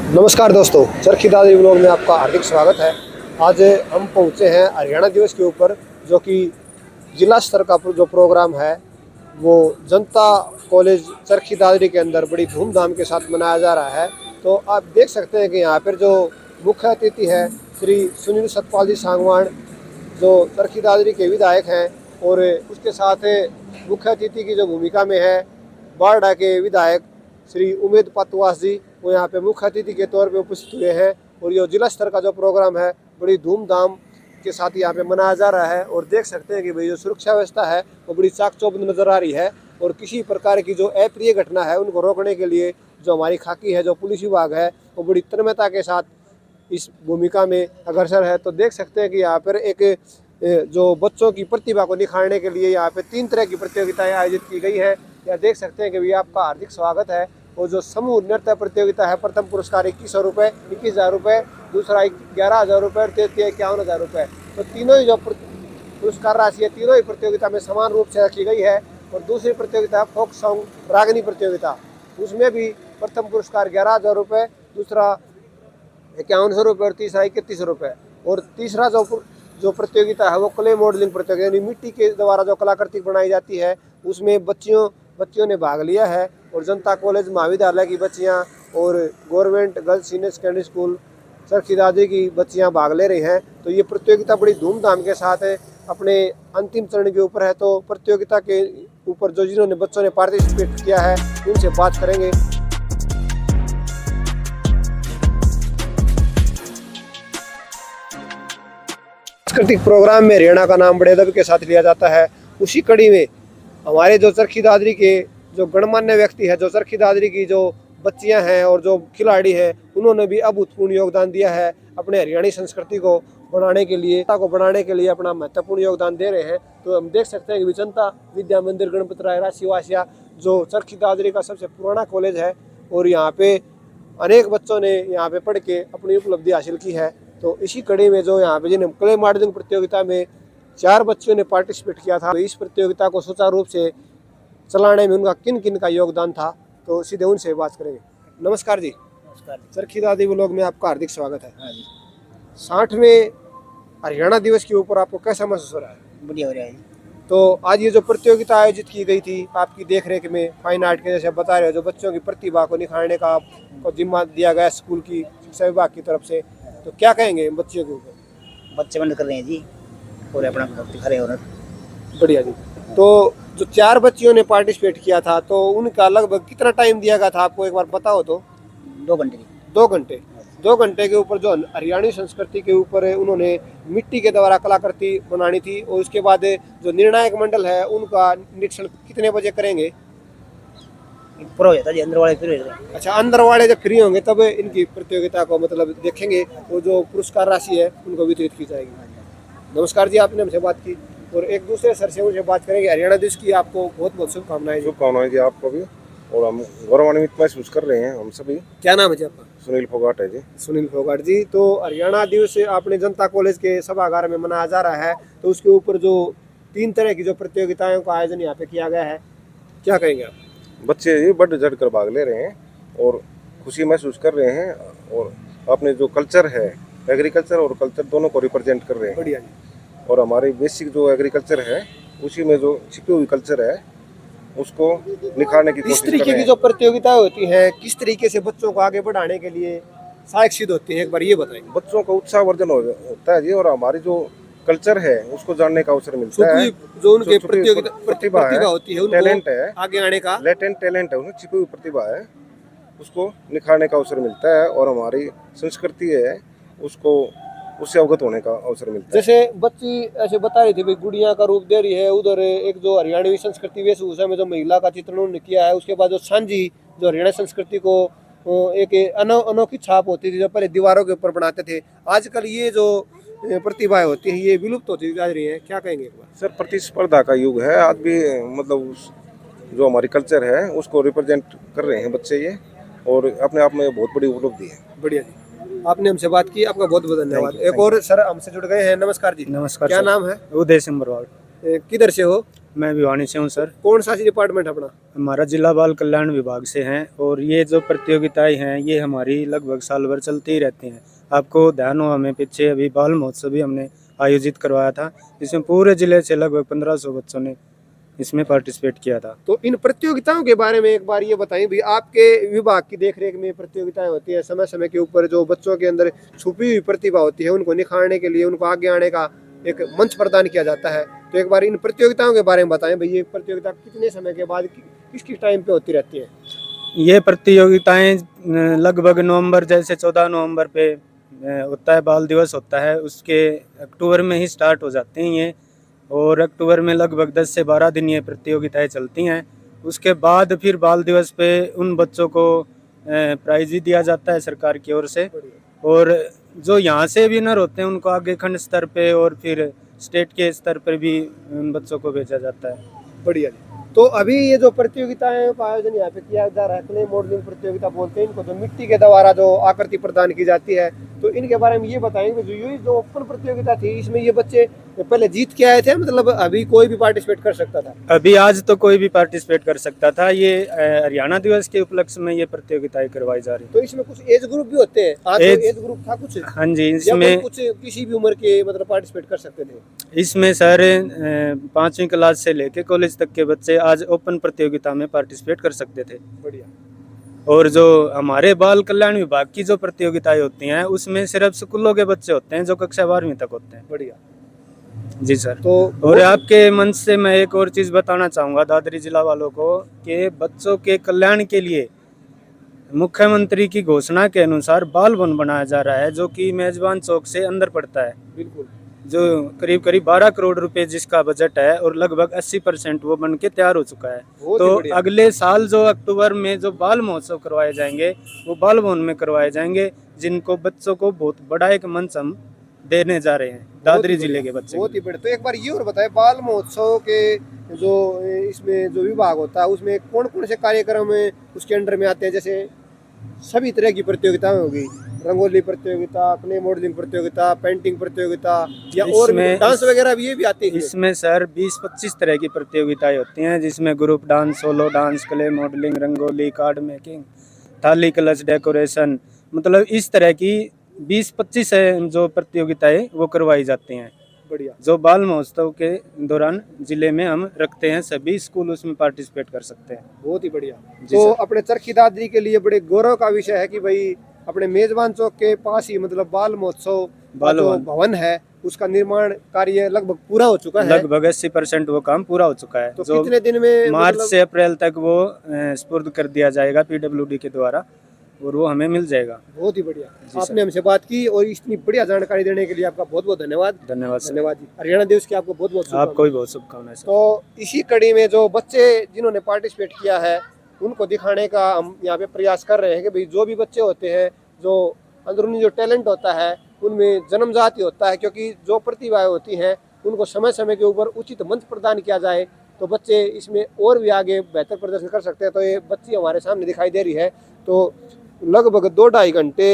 नमस्कार दोस्तों, चरखी दादरी व्लॉग में आपका हार्दिक स्वागत है। आज हम पहुंचे हैं हरियाणा दिवस के ऊपर, जो कि जिला स्तर का जो प्रोग्राम है वो जनता कॉलेज चरखी दादरी के अंदर बड़ी धूमधाम के साथ मनाया जा रहा है। तो आप देख सकते हैं कि यहाँ पर जो मुख्य अतिथि है श्री सुनील सतपाल जी सांगवान, जो चरखी दादरी के विधायक हैं, और उसके साथ मुख्य अतिथि की जो भूमिका में है बारडा के विधायक श्री उमेद पातवास जी, वो यहाँ पे मुख्य अतिथि के तौर पे उपस्थित हुए हैं। और ये जिला स्तर का जो प्रोग्राम है बड़ी धूमधाम के साथ यहाँ पे मनाया जा रहा है। और देख सकते हैं कि भाई जो सुरक्षा व्यवस्था है वो बड़ी चाक चौबंद नजर आ रही है। और किसी प्रकार की जो अप्रिय घटना है उनको रोकने के लिए जो हमारी खाकी है, जो पुलिस विभाग है, वो बड़ी तन्मयता के साथ इस भूमिका में अग्रसर है। तो देख सकते हैं कि यहाँ पर एक जो बच्चों की प्रतिभा को निखारने के लिए यहाँ पे 3 तरह की प्रतियोगिताएं आयोजित की गई है। यह देख सकते हैं कि भैया आपका हार्दिक स्वागत है। और जो समूह नृत्य प्रतियोगिता है, प्रथम पुरस्कार 2100 रुपये, 21,000 रुपये, दूसरा 11,000 रुपये और तृतीय 51,000 रुपये। तो तीनों ही जो पुरस्कार राशि है तीनों ही प्रतियोगिता में समान रूप से रखी गई है। और दूसरी प्रतियोगिता फोक सॉन्ग रागनी प्रतियोगिता, उसमें भी प्रथम पुरस्कार 11,000 रुपये, दूसरा 5100 रुपये और तीसरा 3100 रुपये। और तीसरा जो प्रतियोगिता है वो क्ले मॉडलिंग प्रतियोगिता, यानी मिट्टी के द्वारा जो कलाकृति बनाई जाती है, उसमें बच्चियों ने भाग लिया है। और जनता कॉलेज महाविद्यालय की बच्चियां और government girls senior secondary school Charkhi Dadri की बच्चियां भाग ले रही हैं। तो ये प्रतियोगिता बड़ी धूमधाम के साथ है, अपने अंतिम चरण के ऊपर है। तो प्रतियोगिता के ऊपर जो जिन्होंने बच्चों ने पार्टिसिपेट किया है उनसे बात करेंगे। सांस्कृतिक प्रोग्राम में हरियाणा का नाम बड़े अदब के साथ लिया जाता है। उसी कड़ी में हमारे जो चरखी दादरी के जो गणमान्य व्यक्ति है, जो चरखी दादरी की जो बच्चियां हैं और जो खिलाड़ी हैं, उन्होंने भी अभूतपूर्व योगदान दिया है अपने हरियाणी संस्कृति को बढ़ाने के लिए अपना महत्वपूर्ण योगदान दे रहे हैं। तो हम देख सकते हैं कि जनता विद्या मंदिर गणपत राय राशिवासिया जो चरखी दादरी का सबसे पुराना कॉलेज है, और यहाँ पे अनेक बच्चों ने यहाँ पे पढ़ के अपनी उपलब्धि हासिल की है। तो इसी कड़ी में जो यहाँ पे जिन्हें क्ले मॉडलिंग प्रतियोगिता में 4 बच्चों ने पार्टिसिपेट किया था, तो इस प्रतियोगिता को सुचारू रूप से चलाने में उनका किन किन का योगदान था, तो सीधे उनसे बात करेंगे। नमस्कार जी। नमस्कार। चरखी दादरी व्लॉग में आपका हार्दिक स्वागत है। हाँ जी, 60वें हरियाणा दिवस के ऊपर आपको कैसा महसूस हो रहा है? बढ़िया हो रहा है जी। तो आज ये जो प्रतियोगिता आयोजित की गई थी आपकी देखरेख में, फाइन आर्ट के जैसे बता रहे हो, जो बच्चों की प्रतिभा को निखारने का आपको जिम्मा दिया गया स्कूल की शिक्षा विभाग की तरफ से, तो क्या कहेंगे बच्चों के ऊपर? बच्चे मेहनत कर रहे हैं जी और अपना दिखा रहे हैं। बढ़िया जी। तो जो 4 बच्चियों ने पार्टिसिपेट किया था, तो उनका लगभग कितना टाइम दिया गया था आपको, एक बार बताओ तो? 2 घंटे। 2 घंटे। 2 घंटे के ऊपर जो हरियाणी संस्कृति के ऊपर उन्होंने मिट्टी के द्वारा कलाकृति बनानी थी। और उसके बाद जो निर्णायक मंडल है उनका निरीक्षण कितने बजे करेंगे? पूरा हो जाता जी, अंदर वाले फिर हो जाता। अच्छा, अंदर वाले जब फ्री होंगे तब इनकी प्रतियोगिता को मतलब देखेंगे, वो जो पुरस्कार राशि है उनको वितरित की जाएगी। नमस्कार जी, आपने हमसे बात की। और एक दूसरे सर से मुझे बात करेंगे। हरियाणा दिवस की आपको बहुत बहुत शुभकामनाएं। शुभकामनाएं जी आपको भी, और हम गौरवान्वित महसूस कर रहे हैं हम सभी। क्या नाम है जी आपका? सुनील फोगाट है जी। सुनील फोगाट जी। तो हरियाणा दिवस आपने जनता कॉलेज के सभागार में मनाया जा रहा है, तो उसके ऊपर जो 3 तरह की जो प्रतियोगिताओं का आयोजन यहाँ पे किया गया है, क्या कहेंगे आप? बच्चे जी बढ़ चढ़ कर भाग ले रहे हैं और खुशी महसूस कर रहे हैं, और अपने जो कल्चर है, एग्रीकल्चर और कल्चर दोनों को रिप्रेजेंट कर रहे हैं। बढ़िया जी। और हमारी बेसिक जो एग्रीकल्चर है उसी में जो छिपी हुई कल्चर है उसको निखारने की कोशिश इस कर तरीके रहे की हैं। जो प्रतियोगिताएं होती हैं किस तरीके से बच्चों को आगे बढ़ाने के लिए सहायक सिद्ध होती है, एक बार ये बताएंगे। बच्चों का उत्साहवर्धन होता है जी, और हमारी जो कल्चर है उसको जानने का अवसर मिलता है। जो उनके जो छुपी प्रतिभा होती है, टैलेंट है, आगे आने का लेटेंट टैलेंट है, उसमें छिपी हुई प्रतिभा है, उसको निखारने का अवसर मिलता है। और हमारी संस्कृति है उसको उससे अवगत होने का अवसर मिलता है। जैसे बच्ची ऐसे बता रही थी भाई गुड़िया का रूप दे रही है, उधर एक जो हरियाणवी संस्कृति वेशभूषा में जो महिला का चित्रण उन्होंने किया है, उसके बाद जो सांझी जो हरियाणा संस्कृति को एक अनोखी छाप होती थी जो पहले दीवारों के ऊपर बनाते थे, आजकल ये जो प्रतिभाएं होती हैं ये विलुप्त होती जा रही है, क्या कहेंगे एक बार? सर, प्रतिस्पर्धा का युग है आज भी, मतलब जो हमारी कल्चर है उसको रिप्रेजेंट कर रहे हैं बच्चे ये, और अपने आप में बहुत बड़ी उपलब्धि है। बढ़िया जी, आपने हमसे बात की, आपका बहुत बहुत धन्यवाद। एक और सर हमसे जुड़ गए हैं। नमस्कार जी। नमस्कार। क्या नाम है? उदय सिंह बरवाल। किधर से हो? मैं भिवानी से हूँ सर। कौन सा डिपार्टमेंट अपना? हमारा जिला बाल कल्याण विभाग से हैं और ये जो प्रतियोगिताएं हैं ये हमारी लगभग साल भर चलती ही रहती हैं। आपको ध्यान हो, हमें पीछे अभी बाल महोत्सव भी हमने आयोजित करवाया था, जिसमें पूरे जिले से लगभग 1500 बच्चों ने इसमें पार्टिसिपेट किया था। तो इन प्रतियोगिताओं के बारे में एक बार ये बताइए भाई, आपके विभाग की देखरेख में प्रतियोगिताएं होती है, समय समय के ऊपर जो बच्चों के अंदर छुपी हुई प्रतिभा होती है उनको निखारने के लिए उनको आगे आने का एक मंच प्रदान किया जाता है। तो एक बार इन प्रतियोगिताओं के बारे में बताएं भाई, ये प्रतियोगिता कितने समय के बाद किस किस टाइम पे होती रहती है? ये प्रतियोगिताएं लगभग नवंबर, जैसे 14 नवंबर पे होता है बाल दिवस होता है, उसके अक्टूबर में ही स्टार्ट हो जाती हैं ये, और अक्टूबर में लगभग 10 से 12 दिन ये प्रतियोगिताएं चलती हैं। उसके बाद फिर बाल दिवस पे उन बच्चों को प्राइज भी दिया जाता है सरकार की ओर से, और जो यहाँ से विनर होते हैं उनको आगे खंड स्तर पे और फिर स्टेट के स्तर पर भी उन बच्चों को भेजा जाता है। बढ़िया। तो अभी ये जो प्रतियोगिताएं का आयोजन यहाँ पे किया जा रहा है, क्ले मॉडलिंग प्रतियोगिता बोलते हैं इनको, जो मिट्टी के द्वारा जो आकृति प्रदान की जाती है, तो इनके बारे में ये बताएंगे। जो ओपन प्रतियोगिता थी इसमें ये बच्चे पहले जीत के आए थे, मतलब अभी कोई भी पार्टिसिपेट कर सकता था? अभी आज तो कोई भी पार्टिसिपेट कर सकता था। ये हरियाणा दिवस के उपलक्ष्य में ये प्रतियोगिताएं करवाई जा रही। तो इसमें कुछ एज ग्रुप भी होते हैं? आज एज ग्रुप था कुछ? हाँ जी, इसमें कुछ किसी भी उम्र के मतलब पार्टिसिपेट कर सकते थे? इसमें सर 5वीं क्लास से लेके कॉलेज तक के बच्चे आज ओपन प्रतियोगिता में पार्टिसिपेट कर सकते थे। बढ़िया। और जो हमारे बाल कल्याण विभाग की जो प्रतियोगिताएं होती हैं उसमें सिर्फ स्कूलों के बच्चे होते हैं जो कक्षा 12वीं तक होते हैं। बढ़िया जी सर। तो और आपके मंच से मैं एक और चीज़ बताना चाहूँगा दादरी जिला वालों को कि बच्चों के कल्याण के लिए मुख्यमंत्री की घोषणा के अनुसार बाल वन बनाया जा रहा है, जो कि मेजबान चौक से अंदर पड़ता है। बिल्कुल। जो करीब 12 करोड़ रुपए जिसका बजट है और लगभग 80% वो बन के तैयार हो चुका है। तो अगले साल जो अक्टूबर में जो बाल महोत्सव करवाए जाएंगे वो बाल भवन में करवाए जाएंगे, जिनको बच्चों को बहुत बड़ा एक मंच हम देने जा रहे हैं दादरी जिले के बच्चे। बहुत ही बढ़िया। तो एक बार ये और बताएं, बाल महोत्सव के जो इसमें जो विभाग होता है उसमें कौन कौन से कार्यक्रम उसके अंडर में आते हैं? जैसे सभी तरह की प्रतियोगिताएं होगी, रंगोली प्रतियोगिता, क्ले मॉडलिंग प्रतियोगिता, पेंटिंग प्रतियोगिता, या और डांस वगैरह भी ये भी आते हैं? इसमें सर 20-25 तरह की प्रतियोगिताएं होती हैं, जिसमें group dance, solo dance, clay modelling, rangoli, card making, थाली कलश डेकोरेशन, मतलब इस तरह की 20-25 जो प्रतियोगिताएं वो करवाई जाती हैं। बढ़िया। जो बाल महोत्सव के दौरान जिले में हम रखते हैं, सभी स्कूल उसमें पार्टिसिपेट कर सकते हैं। बहुत ही बढ़िया। तो अपने चरखी दादरी के लिए बड़े गौरव का विषय है कि भाई अपने मेजबान चौक के पास ही मतलब बाल महोत्सव जो भवन है उसका निर्माण कार्य लगभग पूरा हो चुका है। लगभग 80% वो काम पूरा हो चुका है। तो कितने दिन में? मार्च से अप्रैल तक वो स्पुर्द कर दिया जाएगा PWD के द्वारा और वो हमें मिल जाएगा। बहुत ही बढ़िया। आपने हमसे बात की और इतनी बढ़िया जानकारी देने के लिए आपका बहुत बहुत धन्यवाद। धन्यवाद जी। हरियाणा दिवस की आपको बहुत बहुत आपको भी बहुत शुभकामनाएं। तो इसी कड़ी में जो बच्चे जिन्होंने पार्टिसिपेट किया है उनको दिखाने का हम यहाँ पे प्रयास कर रहे हैं कि भाई जो भी बच्चे होते हैं, जो अंदरूनी जो टैलेंट होता है उनमें जन्मजात ही होता है, क्योंकि जो प्रतिभाएं होती हैं उनको समय समय के ऊपर उचित मंच प्रदान किया जाए तो बच्चे इसमें और भी आगे बेहतर प्रदर्शन कर सकते हैं। तो ये बच्ची हमारे सामने दिखाई दे रही है, तो लगभग 2-2.5 घंटे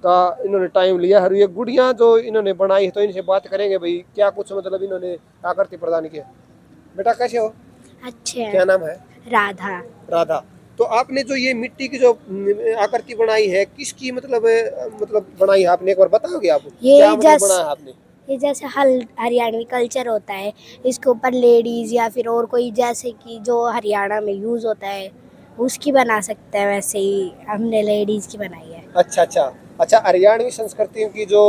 का इन्होंने टाइम लिया है। ये गुड़ियाँ जो इन्होंने बनाई है, तो इनसे बात करेंगे भाई क्या कुछ मतलब इन्होंने आकृति प्रदान किया। बेटा कैसे हो? अच्छे। क्या नाम है? राधा। राधा। तो आपने जो ये मिट्टी की जो आकृति बनाई है किसकी मतलब बनाई है आपने, एक बार बताओगे आप? ये क्या मतलब बनाया है आपने? ये जैसे हरियाणवी कल्चर होता है, इसके ऊपर लेडीज या फिर और कोई जैसे कि जो हरियाणा में यूज होता है उसकी बना सकते हैं, वैसे ही हमने लेडीज की बनाई है। अच्छा। हरियाणवी संस्कृति की जो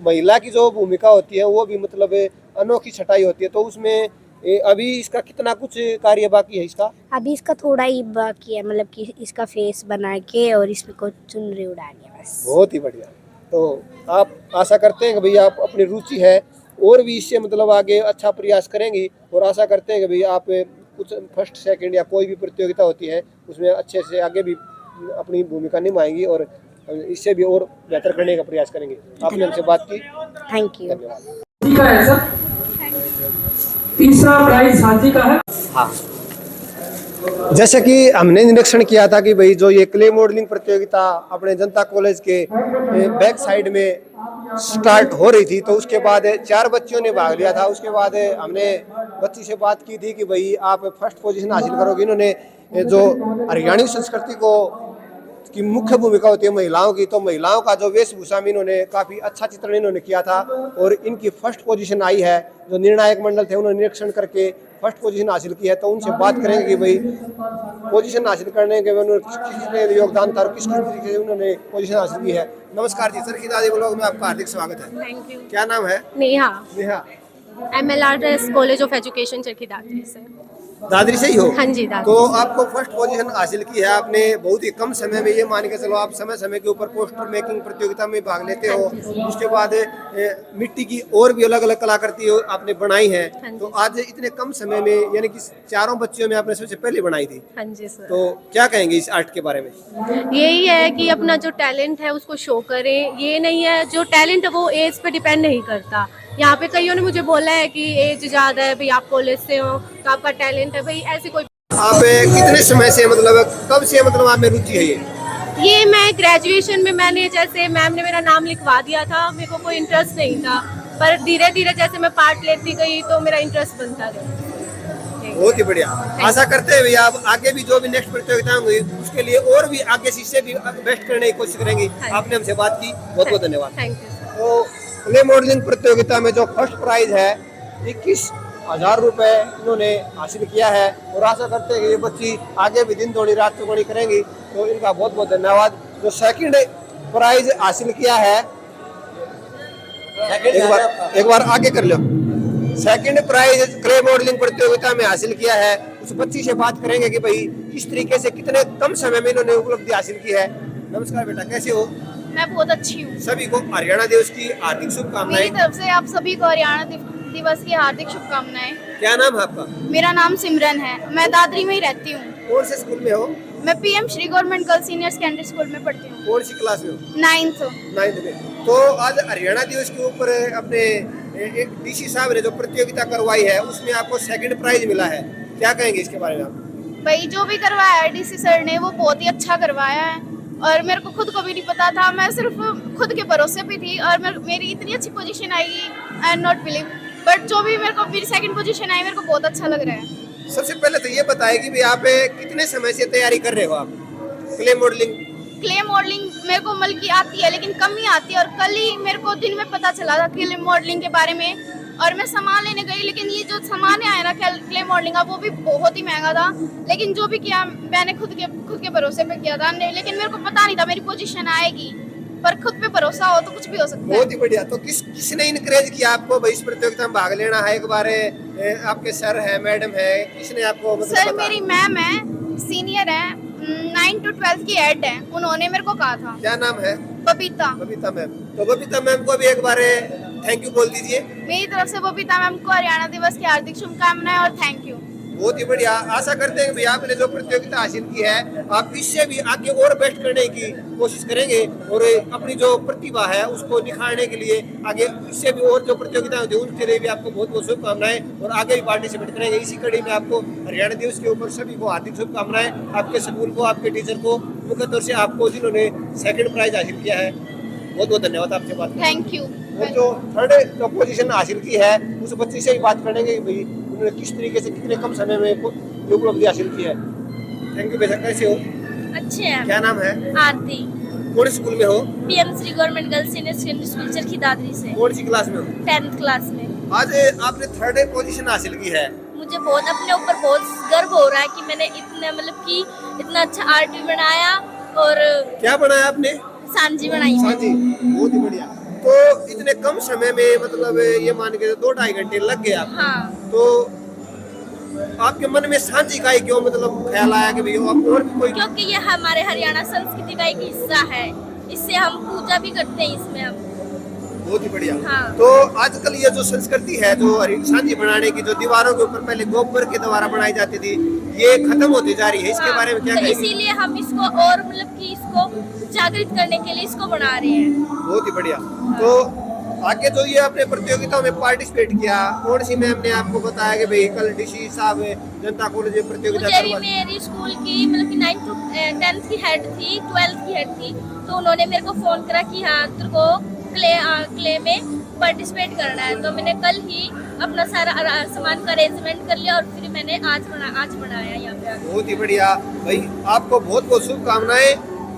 महिला की जो भूमिका होती है वो भी मतलब अनोखी छटाई होती है, तो उसमें अभी इसका कितना कुछ कार्य बाकी है? इसका अभी इसका थोड़ा ही बाकी है, मतलब कि इसका फेस बना के और इसमें कुछ चुनरी उड़ानी है बस। बहुत ही बढ़िया। तो आप आशा करते हैं कि भाई आप अपनी रुचि है और भी इससे मतलब आगे अच्छा प्रयास करेंगी, और आशा करते हैं कि भाई आप कुछ फर्स्ट सेकंड या कोई भी प्रतियोगिता होती है उसमें अच्छे से आगे भी अपनी भूमिका निभाएंगी और इससे भी और बेहतर करने का प्रयास करेंगे। आपने हमसे बात की, थैंक यू। धन्यवाद। तीसरा प्राइज साथी का है। हाँ। जैसे कि हमने निरीक्षण किया था कि भाई जो ये क्ले मॉडलिंग प्रतियोगिता अपने जनता कॉलेज के बैक साइड में स्टार्ट हो रही थी, तो उसके बाद 4 बच्चियों ने भाग लिया था। उसके बाद हमने बच्ची से बात की थी कि भाई आप फर्स्ट पोजीशन हासिल करोगे। इन्होंने जो हरियाणवी संस्कृति को की मुख्य भूमिका होती है महिलाओं की, तो महिलाओं का जो वेशभूषा में इन्होंने काफ़ी अच्छा चित्रण इन्होंने किया था और इनकी फर्स्ट पोजीशन आई है। जो निर्णायक मंडल थे उन्होंने निरीक्षण करके फर्स्ट पोजीशन हासिल की है, तो उनसे बात करेंगे कि भाई पोजीशन हासिल करने के उन्होंने किस योगदान था और किस तरीके से उन्होंने पोजीशन हासिल की है। नमस्कार जी, चरखी दादी ब्लॉग में आपका हार्दिक स्वागत है। Thank you. क्या नाम है? Neha, Neha, MLRS college of education Charkhi Dadri से। दादरी से ही हो? हाँ जी, दादरी। तो आपको फर्स्ट पोजीशन हासिल की है आपने बहुत ही कम समय में। ये मान के चलो आप समय समय के ऊपर पोस्टर मेकिंग प्रतियोगिता में भाग लेते हो। उसके बाद मिट्टी की और भी अलग अलग कलाकृति आपने बनाई है। तो आज इतने कम समय में, यानी कि 4 बच्चियों में आपने सबसे पहले बनाई थी। हाँ जी सर। तो क्या कहेंगे इस आर्ट के बारे में? यही है कि अपना जो टैलेंट है उसको शो करें। ये नहीं है, जो टैलेंट है वो एज पे डिपेंड नहीं करता। यहाँ पे कईयों ने मुझे बोला है कि एज ज्यादा है, भाई आप कॉलेज से हो तो आपका टैलेंट है, भाई ऐसे कोई। आप कितने समय से, मतलब कब से मतलब आप में रुचि है ये मैं ग्रेजुएशन में, मैंने जैसे मैम ने मेरा नाम लिखवा दिया था, मेरे को कोई इंटरेस्ट नहीं था, पर धीरे धीरे जैसे मैं पार्ट लेती गई तो मेरा इंटरेस्ट बनता गया। बहुत ही बढ़िया। आशा करते हैं भैया आप आगे भी जो भी नेक्स्ट प्रतियोगिता होंगी उसके लिए और भी आगे से इससे भी बेस्ट करने की कोशिश करेंगी। आपने हमसे बात की, बहुत बहुत धन्यवाद। Thank you. तो क्ले मॉडलिंग प्रतियोगिता में जो फर्स्ट प्राइज है 21,000 रुपए इन्होंने हासिल किया है और आशा करते हैं कि ये बच्ची आगे भी दिन दोगुनी रात चौगुनी करेंगी। तो इनका बहुत बहुत धन्यवाद। जो सेकंड प्राइज हासिल किया है, एक बार आगे कर लो। सेकंड प्राइज क्ले मॉडलिंग प्रतियोगिता में हासिल किया है, उस बच्ची से बात करेंगे कि भाई किस तरीके से कितने कम समय में इन्होंने उपलब्धि हासिल की है। नमस्कार बेटा, कैसे हो? मैं बहुत अच्छी हूँ। सभी को हरियाणा दिवस की हार्दिक मेरी शुभकामनाएं। तरफ से आप सभी को हरियाणा दिवस की हार्दिक शुभकामनाएं। क्या नाम है आपका? मेरा नाम सिमरन है, मैं दादरी में ही रहती हूँ। कौन से स्कूल में हो? मैं PM Shri government girls senior secondary school में पढ़ती हूँ। कौन सी क्लास में हो? 9th में। तो आज हरियाणा दिवस के ऊपर अपने एक DC साहब ने जो प्रतियोगिता करवाई है उसमें आपको सेकंड प्राइज मिला है, क्या कहेंगे इसके बारे में आप? भाई जो भी करवाया है DC सर ने वो बहुत ही अच्छा करवाया है और मेरे को खुद को भी नहीं पता था, मैं सिर्फ खुद के भरोसे पे थी और मेरी इतनी अच्छी position I, I am not believe, but जो भी मेरे को मेरी सेकंड पोजीशन आई मेरे को बहुत अच्छा लग रहा है। सबसे पहले तो ये बताइए कि भाई आप कितने समय से तैयारी कर रहे हो आप क्ले मॉडलिंग? क्ले मॉडलिंग मेरे को मल की आती है लेकिन कम ही आती है और कल ही मेरे को दिन में पता चला था क्ले मॉडलिंग के बारे में और मैं सामान लेने गई, लेकिन ये जो सामान आया ना क्ले मॉडलिंग का वो भी बहुत ही महंगा था, लेकिन जो भी किया मैंने खुद के भरोसे पे किया था, लेकिन मेरे को पता नहीं था मेरी पोजीशन आएगी, पर खुद पे भरोसा हो तो कुछ भी हो सकता है। बहुत ही बढ़िया। तो किसने इनकरेज किया आपको भाई इस प्रतियोगिता में भाग लेना है? एक बार आपके सर है, मैडम है, किसने आपको मतलब सर मेरी मैम है, सीनियर है, 9 to 12 की हेड है, उन्होंने मेरे को कहा था। क्या नाम है? बबीता। बबीता मैम। तो बबीता मैम को भी एक बार थैंक यू बोल दीजिए। मेरी तरफ से बबीता मैम को हरियाणा दिवस की हार्दिक शुभकामनाएं और थैंक यू। बहुत ही बढ़िया। आशा करते हैं कि आपने जो प्रतियोगिता हासिल की है आप इससे भी आगे और बेस्ट करने की कोशिश करेंगे और अपनी जो प्रतिभा है उसको निखारने के लिए आगे इससे भी और जो प्रतियोगिता होती है उनके लिए भी आपको बहुत बहुत शुभकामनाएं और आगे भी पार्टिसिपेट करेंगे। इसी कड़ी में आपको हरियाणा दिवस के ऊपर सभी को हार्दिक शुभकामनाएं, आपके स्कूल को, आपके टीचर को, मुख्य तौर से आपको जिन्होंने सेकंड प्राइज हासिल किया है, बहुत बहुत धन्यवाद आपसे बात करने। Thank you. और जो थर्ड जो पोजीशन हासिल की है उस बच्ची से ही बात करेंगे भाई उन्होंने किस तरीके से कितने कम समय में ये उपलब्धि हासिल की है। थैंक यू बेटा, कैसे हो? अच्छे हैं। क्या नाम है? आरती। कौन स्कूल में हो? PM Shri government girls senior secondary school Charkhi Dadri से। कौन सी क्लास में हो? 10th क्लास में। आज आपने थर्ड पोजीशन हासिल की है। मुझे बहुत अपने ऊपर बहुत गर्व हो रहा है कि मैंने इतना अच्छा आर्ट भी बनाया और क्या बनाया आपने? सांझी बनाई। सांझी, बहुत ही बढ़िया। तो इतने कम समय में मतलब ये मान के 2-2.5 घंटे लग गए आपको। हाँ। तो आपके मन में सांझी का ही क्यों मतलब ख्याल आया कि भाई अब और भी कोई? क्योंकि ये हमारे हरियाणा संस्कृति का एक हिस्सा है, इससे हम पूजा भी करते हैं इसमें हम। बहुत ही बढ़िया। हाँ। तो आजकल ये जो संस्कृति है जो सांझी बनाने की, जो दीवारों के ऊपर पहले गोबर के द्वारा बनाई जाती थी, ये खत्म होती जा रही है, इसके बारे में क्या तो कहेंगे? इसीलिए हम इसको और कि इसको जागृत करने के लिए इसको बना रहे हैं। बहुत ही बढ़िया। तो आगे जो ये अपने प्रतियोगिताओं में पार्टिसिपेट किया, कौन सी मैम ने आपको बताया कि भाई कल डीसी साहब जनता कॉलेज में प्रतियोगिता मुझे करवा मेरी स्कूल की मतलब कि 9th to 10th की हेड थी, 12th की हेड थी, तो उन्होंने मेरे को फ़ोन करा कि हाँ तेरे को क्ले में पार्टिसिपेट करना है। तो मैंने कल ही अपना सारा सामान का अरेंजमेंट कर लिया और फिर मैंने आज बनाया यहाँ पे। बहुत ही बढ़िया भाई, आपको बहुत बहुत शुभकामनाएं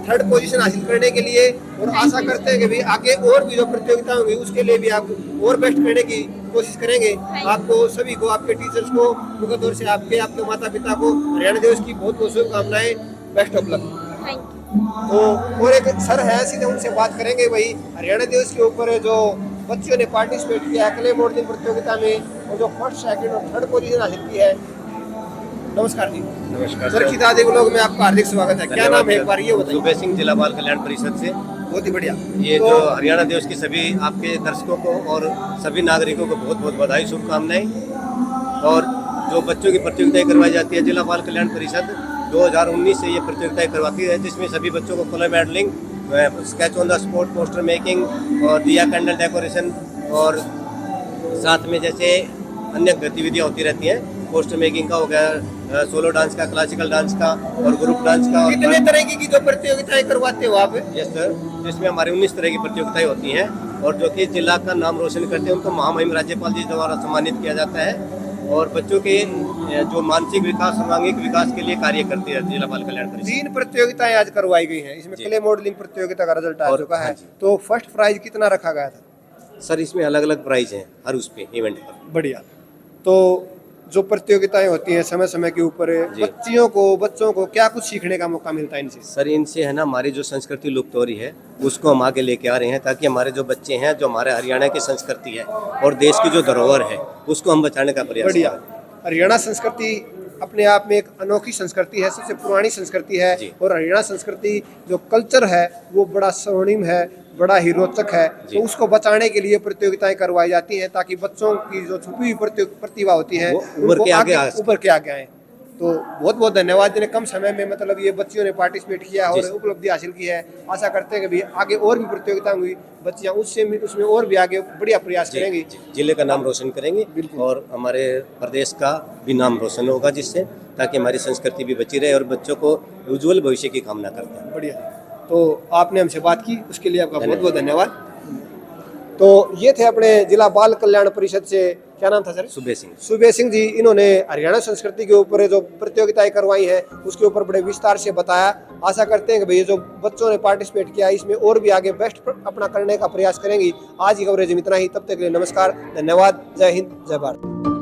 थर्ड पोजीशन हासिल करने के लिए, और आशा करते हैं कि भाई आगे और भी जो प्रतियोगिता होंगी उसके लिए भी आप और बेस्ट करने की कोशिश करेंगे। आपको सभी को, आपके टीचर्स को, मुख्य तौर से आपके माता पिता को हरियाणा दिवस की बहुत बहुत शुभकामनाएं, बेस्ट ऑफ लक। तो और एक सर है, सीधे उनसे बात करेंगे भाई हरियाणा दिवस के ऊपर जो बच्चों ने पार्टिसिपेट किया क्ले मॉडलिंग प्रतियोगिता में और जो फर्स्ट, सेकंड और थर्ड पोजीशन हासिल की है। नमस्कार जी। नमस्कार सर, खिता देवी ब्लॉग में आपका हार्दिक स्वागत है। क्या नाम है एक बार ये बताइए। सुबह सिंह, जिला बाल कल्याण परिषद से। बहुत ही बढ़िया। ये जो हरियाणा दिवस की सभी आपके दर्शकों को और सभी नागरिकों को बहुत बहुत बधाई, शुभकामनाएं। और जो बच्चों की प्रतियोगिताएं करवाई जाती है, जिला बाल कल्याण परिषद 2019 से ये प्रतियोगिताएं करवाती है, जिसमें सभी बच्चों को colour modelling, sketch on the spot, poster making और दिया कैंडल डेकोरेशन, और साथ में जैसे अन्य गतिविधियां होती रहती हैं, पोस्टर मेकिंग का हो गया, सोलो डांस का, क्लासिकल डांस का और ग्रुप डांस का। कितने तरह की जो प्रतियोगिताएं करवाते हो आप? यस सर, जिसमें हमारे 19 तरह की प्रतियोगिताएं होती हैं, और जो कि जिला का नाम रोशन करते हैं उनको महामहिम राज्यपाल जी द्वारा सम्मानित किया जाता है, और बच्चों के जो मानसिक विकास, सर्वांगीण विकास के लिए कार्य करती है जिला बाल कल्याण परिषद। 3 प्रतियोगिताएं आज करवाई गई हैं, इसमें क्ले मॉडलिंग प्रतियोगिता का रिजल्ट आ चुका है। तो फर्स्ट प्राइज कितना रखा गया था? सर, इसमें अलग अलग प्राइज हैं हर उस पे इवेंट पर। बढ़िया। तो जो प्रतियोगिताएं होती हैं समय समय के ऊपर, बच्चों को क्या कुछ सीखने का मौका मिलता है इनसे? सर, इनसे है ना हमारी जो संस्कृति लुप्त हो रही है उसको हम आगे लेके आ रहे हैं, ताकि हमारे जो बच्चे हैं, जो हमारे हरियाणा की संस्कृति है और देश की जो धरोहर है उसको हम बचाने का प्रयास करें। बढ़िया। हरियाणा संस्कृति अपने आप में एक अनोखी संस्कृति है, सबसे पुरानी संस्कृति है, और हरियाणा संस्कृति जो कल्चर है वो बड़ा स्वर्णिम है, बड़ा ही रोचक है। तो उसको बचाने के लिए प्रतियोगिताएं करवाई जाती हैं, ताकि बच्चों की जो छुपी हुई प्रतिभा होती है ऊपर के आगे आए। तो बहुत बहुत धन्यवाद, जिन्हें कम समय में मतलब ये बच्चियों ने पार्टिसिपेट किया और उपलब्धि हासिल की है। आशा करते हैं कि आगे और भी प्रतियोगिता होंगी, बच्चियां उसमें और भी आगे बढ़िया प्रयास करेंगी, जिले का नाम रोशन करेंगे और हमारे प्रदेश का भी नाम रोशन होगा, जिससे ताकि हमारी संस्कृति भी बची रहे और बच्चों को उज्जवल भविष्य की कामना करते हैं। बढ़िया। तो आपने हमसे बात की, उसके लिए आपका बहुत बहुत धन्यवाद। तो ये थे अपने जिला बाल कल्याण परिषद से, क्या नाम था सर? सुबह सिंह जी। इन्होंने हरियाणा संस्कृति के ऊपर जो प्रतियोगिताएं करवाई हैं उसके ऊपर बड़े विस्तार से बताया। आशा करते हैं कि भाई जो बच्चों ने पार्टिसिपेट किया इसमें और भी आगे बेस्ट अपना करने का प्रयास करेंगी। आज की कवरेज में इतना ही, तब तक के लिए नमस्कार, धन्यवाद, जय हिंद, जय भारत।